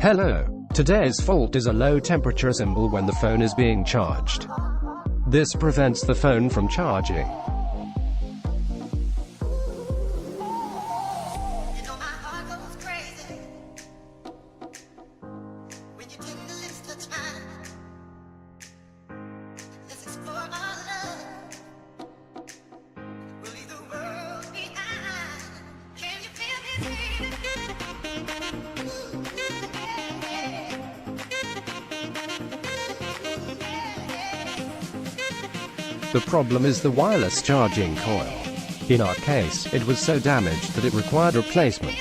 Hello. Today's fault is a low temperature symbol when the phone is being charged. This prevents the phone from charging. The problem is the wireless charging coil. In our case, it was so damaged that it required replacement.